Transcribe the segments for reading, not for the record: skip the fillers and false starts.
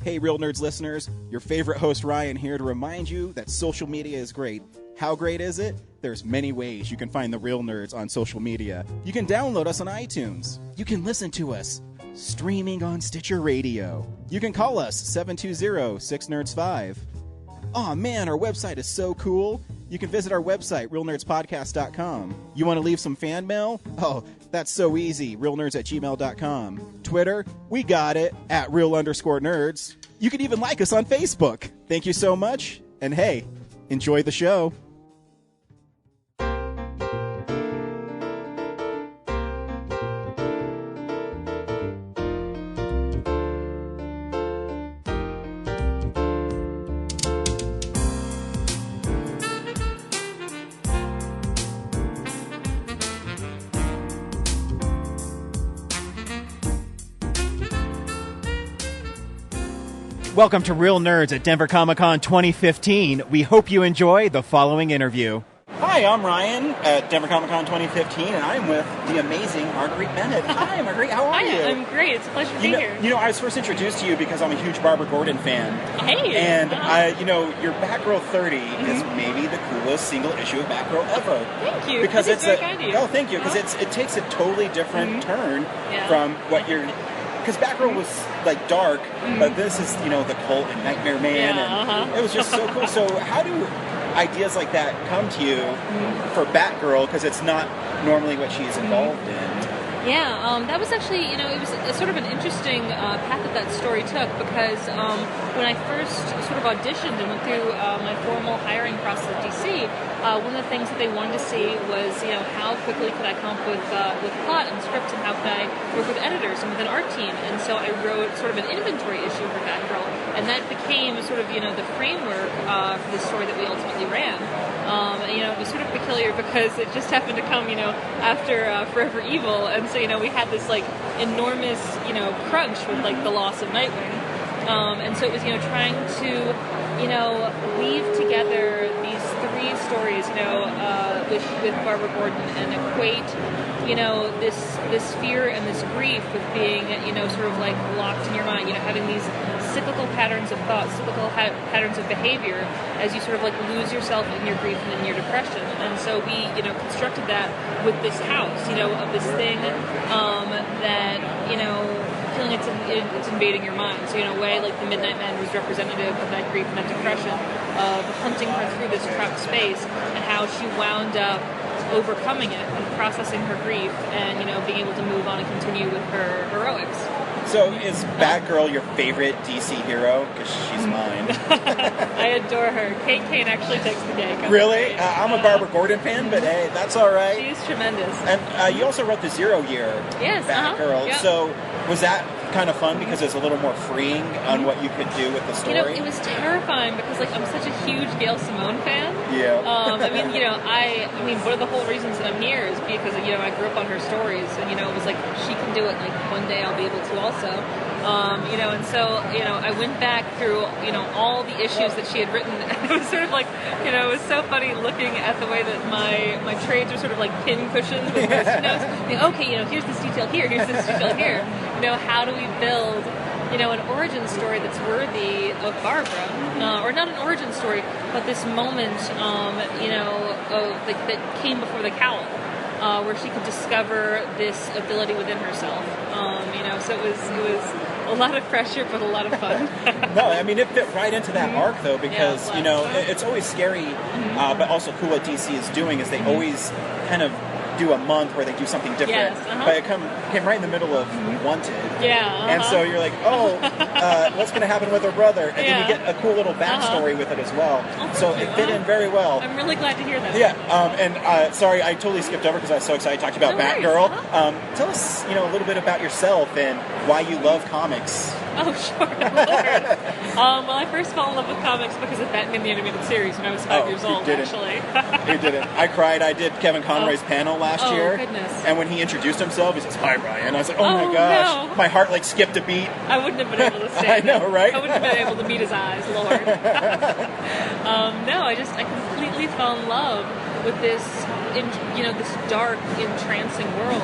Hey, Real Nerds listeners, your favorite host Ryan here to remind you that social media is great. How great is it? There's many ways you can find the Real Nerds on social media. You can download us on iTunes. You can listen to us streaming on Stitcher Radio. You can call us 720-6nerds5. Aw man, our website is so cool. You can visit our website, realnerdspodcast.com. You want to leave some fan mail? Oh, that's so easy, realnerds@gmail.com. Twitter, we got it, @real_nerds. You can even like us on Facebook. Thank you so much, and hey, enjoy the show. Welcome to Real Nerds at Denver Comic-Con 2015. We hope you enjoy the following interview. Hi, I'm Ryan at Denver Comic-Con 2015, and I'm with the amazing Marguerite Bennett. Hi, Marguerite. How are you? I'm great. It's a pleasure to be here. You know, I was first introduced to you because I'm a huge Barbara Gordon fan. Hey. And, your Batgirl 30 is maybe the coolest single issue of Batgirl ever. Thank you. Because it's very kind of you. Oh, thank you. Because it takes a totally different turn from what you're... Because Batgirl was, like, dark, but this is, the cult and Nightmare Man, and it was just so cool. So how do ideas like that come to you for Batgirl? Because it's not normally what she's involved in. Yeah, that was actually, it was sort of an interesting path that story took, because when I first sort of auditioned and went through my formal hiring process at DC, one of the things that they wanted to see was, how quickly could I come up with plot and script, and how could I work with editors and with an art team. And so I wrote sort of an inventory issue for Batgirl, and that became sort of, the framework for the story that we ultimately ran. It was sort of peculiar because it just happened to come, after Forever Evil, and so, we had this, like, enormous, crunch with, like, the loss of Nightwing. And so it was, trying to, weave together these three stories, with Barbara Gordon, and equate, this fear and this grief with being, sort of like locked in your mind, having these cyclical patterns of thought, cyclical patterns of behavior as you sort of like lose yourself in your grief and in your depression. And so we, constructed that with this house, of this thing that, feeling it's invading your mind. So in a way, like the Midnight Man was representative of that grief and that depression, of hunting her through this trapped space, and how she wound up overcoming it and processing her grief, and being able to move on and continue with her heroics. So is Batgirl your favorite DC hero? Because she's mine. I adore her. Kate Kane actually takes the cake. Really? I'm a Barbara Gordon fan, but hey, that's all right. She's tremendous. And you also wrote the Zero Year Batgirl. Yep. So was that kind of fun because it's a little more freeing on what you could do with the story? It was terrifying because, like, I'm such a huge Gail Simone fan. Yeah. One of the whole reasons that I'm here is because, I grew up on her stories, and, it was like, she can do it, like, one day I'll be able to also. And so, I went back through, all the issues that she had written, and it was sort of like, it was so funny looking at the way that my trades are sort of like pin cushions with Post-it notes. Okay, here's this detail here, here's this detail here. How do we build, an origin story that's worthy of Barbara? Or not an origin story, but this moment, that came before the cowl. Where she could discover this ability within herself. So it was a lot of pressure, but a lot of fun. No, it fit right into that arc, though, because, it's always scary, but also cool what DC is doing is they always kind of do a month where they do something different. Yes, But it came right in the middle of Wanted. Yeah. And so you're like, what's going to happen with her brother? And then you get a cool little backstory with it as well. So it fit in very well. I'm really glad to hear that. Yeah. Sorry, I totally skipped over because I was so excited to talk about Batgirl. Tell us, a little bit about yourself and why you love comics. Oh, sure. Well, I first fell in love with comics because of Batman the Animated Series when I was 5 years old, actually. You didn't. I cried. I did Kevin Conroy's panel last year. Oh, goodness. And when he introduced himself, he says, "Hi, Ryan." I was like, oh my gosh. No. My heart, skipped a beat. I wouldn't have been able to stand I know, right? I wouldn't have been able to meet his eyes, Lord. I completely fell in love with this, this dark, entrancing world.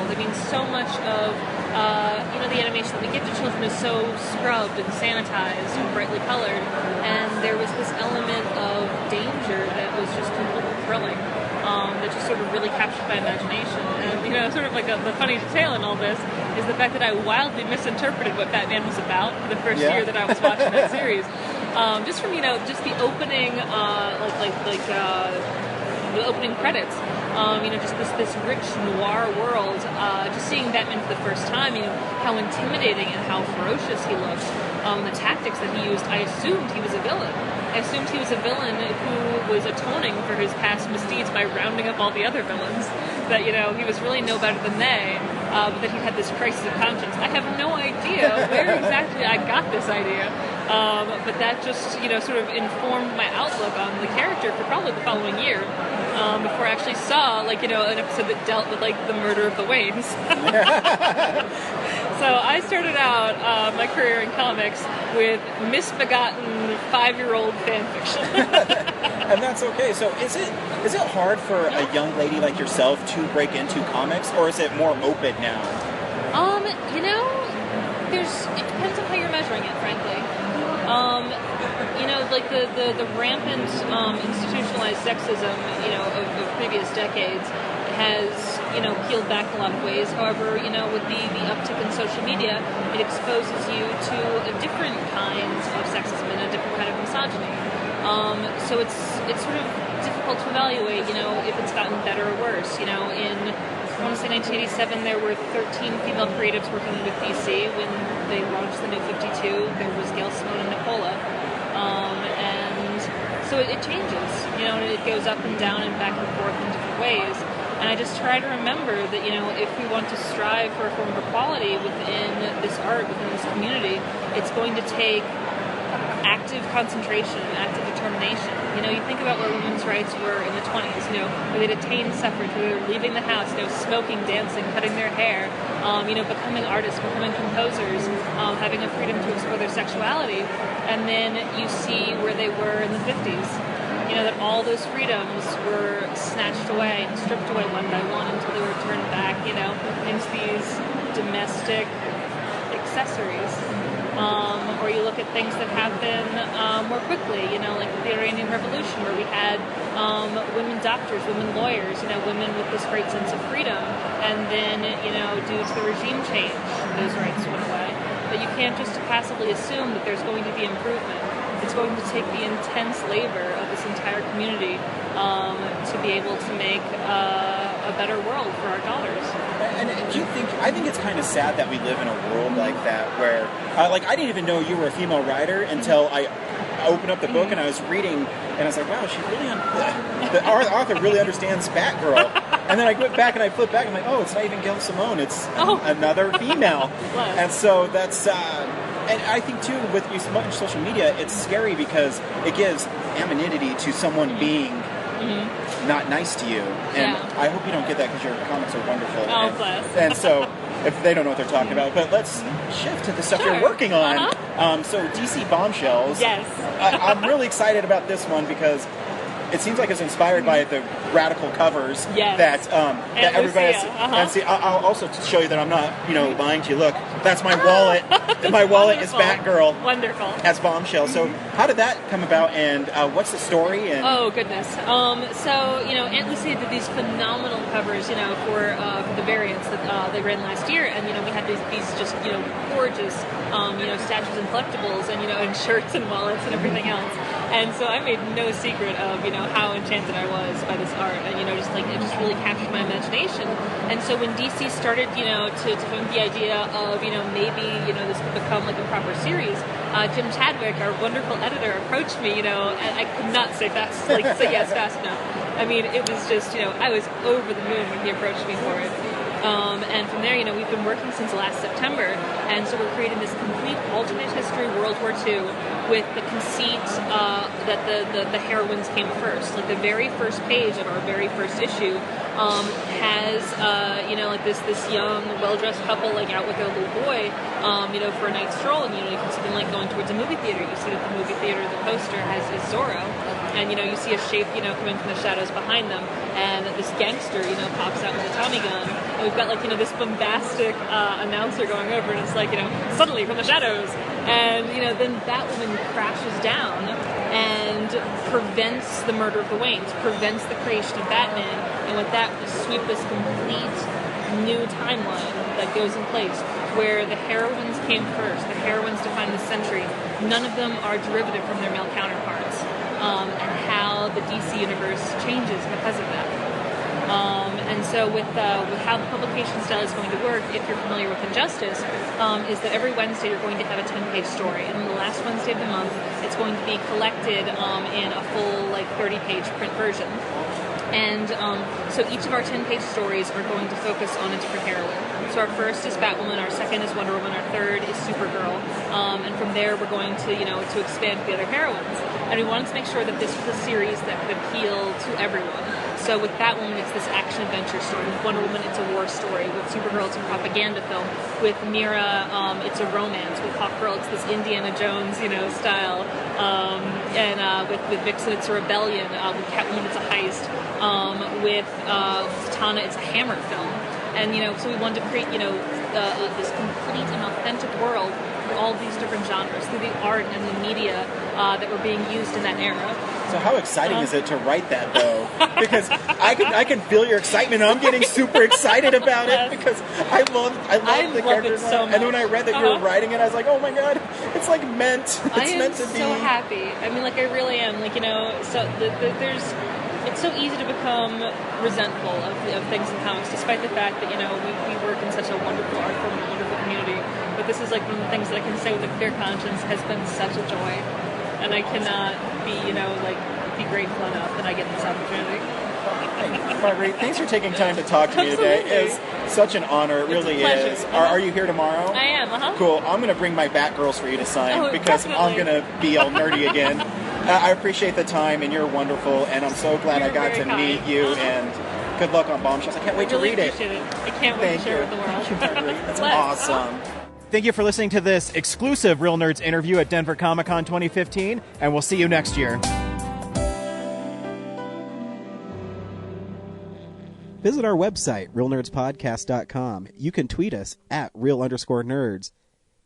So much of the animation that we give to children is so scrubbed and sanitized and brightly colored, and there was this element of danger that was just completely thrilling, that just sort of really captured my imagination. And, sort of like the funny detail in all this is the fact that I wildly misinterpreted what Batman was about for the first year that I was watching that series. Just from, just the opening, the opening credits. Just this rich noir world, just seeing Batman for the first time, how intimidating and how ferocious he looked. The tactics that he used, I assumed he was a villain. I assumed he was a villain who was atoning for his past misdeeds by rounding up all the other villains. That, he was really no better than they, but that he had this crisis of conscience. I have no idea where exactly I got this idea. But that just, sort of informed my outlook on the character for probably the following year, before I actually saw, an episode that dealt with, the murder of the Waynes. So I started out my career in comics with misbegotten 5-year-old fan fiction. And that's okay. So is it hard for a young lady like yourself to break into comics, or is it more open now? It depends on how you're measuring it, frankly. The rampant institutionalized sexism, of previous decades has, peeled back a lot of ways. However, with the uptick in social media, it exposes you to different kinds of sexism and a different kind of misogyny. So it's sort of difficult to evaluate, if it's gotten better or worse. In, I want to say 1987, there were 13 female creatives working with DC. When they launched the New 52, there was Gail Simone and Nicola. And so it changes, and it goes up and down and back and forth in different ways. And I just try to remember that, if we want to strive for a form of equality within this art, within this community, it's going to take active concentration and active determination. You think about where women's rights were in the 20s, where they'd attained suffrage, where they were leaving the house, smoking, dancing, cutting their hair, becoming artists, becoming composers, having a freedom to explore their sexuality. And then you see where they were in the 50s, that all those freedoms were snatched away and stripped away one by one until they were turned back, into these domestic accessories. Or you look at things that happen more quickly, like the Iranian Revolution, where we had women doctors, women lawyers, women with this great sense of freedom. And then, due to the regime change, those rights went away. But you can't just passively assume that there's going to be improvement. It's going to take the intense labor of this entire community to be able to make a better world for our daughters. And do you think? I think it's kind of sad that we live in a world like that, where, I didn't even know you were a female writer until I opened up the book and I was reading, and I was like, wow, she really, the author really understands Batgirl. And then I went back and I flipped back, and I'm like, oh, it's not even Gail Simone, it's another female. And so that's. And I think, too, with much social media, it's scary because it gives anonymity to someone being not nice to you. And I hope you don't get that, because your comments are wonderful. Oh, bless. And so, if they don't know what they're talking about. But let's shift to the stuff you're working on. So, DC Bombshells. Yes. I'm really excited about this one because it seems like it's inspired by the radical covers that everybody has. And see, I'll also show you that I'm not, lying to you. Look, that's my wallet. My wallet is Batgirl. Wonderful. As Bombshell. So how did that come about, and what's the story? And oh, goodness. So, Aunt Lucia did these phenomenal covers, for the variants that they ran last year, and, we had these just, gorgeous, statues and collectibles, and, and shirts and wallets and everything else. And so I made no secret of, how enchanted I was by this art, and, it just really captured my imagination. And so when DC started, to think the idea of, maybe, this could become like a proper series, Jim Chadwick, our wonderful editor, approached me, and I could not say yes fast enough. I mean, it was just, I was over the moon when he approached me for it. And from there, we've been working since last September, and so we're creating this complete alternate history World War II with the conceit that the heroines came first. Like the very first page of our very first issue has this young, well-dressed couple out with their little boy, for a night stroll, and you can see them going towards a movie theater, you see that the movie theater, the poster is Zorro, and you see a shape come in from the shadows behind them, and this gangster pops out with a Tommy gun, and we've got this bombastic announcer going over, and it's suddenly from the shadows, and then Batwoman crashes down and prevents the murder of the Waynes, prevents the creation of Batman, and with that we sweep this complete new timeline that goes in place where the heroines came first, the heroines defined the century. None of them are derivative from their male counterparts, and how the DC universe changes because of that. And so with how the publication style is going to work, if you're familiar with Injustice, is that every Wednesday you're going to have a 10-page story, and on the last Wednesday of the month it's going to be collected in a full 30-page print version. And so each of our 10-page stories are going to focus on a different heroine. So our first is Batwoman, our second is Wonder Woman, our third is Supergirl, and from there we're going to to expand the other heroines. And we wanted to make sure that this was a series that could appeal to everyone. So with Batwoman, it's this action-adventure story. With Wonder Woman, it's a war story. With Supergirl, it's a propaganda film. With Mira, it's a romance. With Hawkgirl, it's this Indiana Jones, style. And with Vixen, it's a rebellion. With Catwoman, it's a heist. With Zatanna, it's a Hammer film. And, so we wanted to create, this complete and authentic world through all these different genres, through the art and the media that were being used in that era. So how exciting is it to write that, though? Because I can feel your excitement. I'm getting super excited about it because I love the character so much. And when I read that you were writing it, I was like, oh my god, it's meant. It's meant to be. I am so happy. I mean, I really am. So it's so easy to become resentful of things in comics, despite the fact that we work in such a wonderful art form and a wonderful community. But this is one of the things that I can say with a clear conscience has been such a joy. And I cannot be, be grateful enough that I get this opportunity. Hey, Marguerite, thanks for taking time to talk to me today. It's such an honor. It really is. Are you here tomorrow? I am, Cool. I'm going to bring my Batgirls for you to sign because definitely. I'm going to be all nerdy again. I appreciate the time, and you're wonderful, and I'm so glad I got to meet you, and good luck on Bombshells. I can't wait to read it. I can't wait to share it with the world. Thank you, Marguerite. That's awesome. Thank you for listening to this exclusive Real Nerds interview at Denver Comic-Con 2015, and we'll see you next year. Visit our website, realnerdspodcast.com. You can tweet us at real_nerds.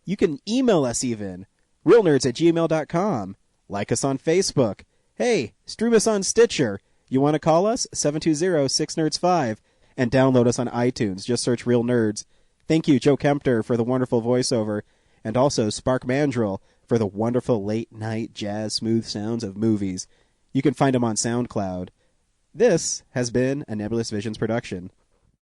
You can email us even, realnerds@gmail.com. Like us on Facebook. Hey, stream us on Stitcher. You want to call us? 720-6nerds5. And download us on iTunes. Just search Real Nerds. Thank you, Joe Kempter, for the wonderful voiceover, and also Spark Mandrill for the wonderful late-night jazz smooth sounds of movies. You can find him on SoundCloud. This has been a Nebulous Visions production.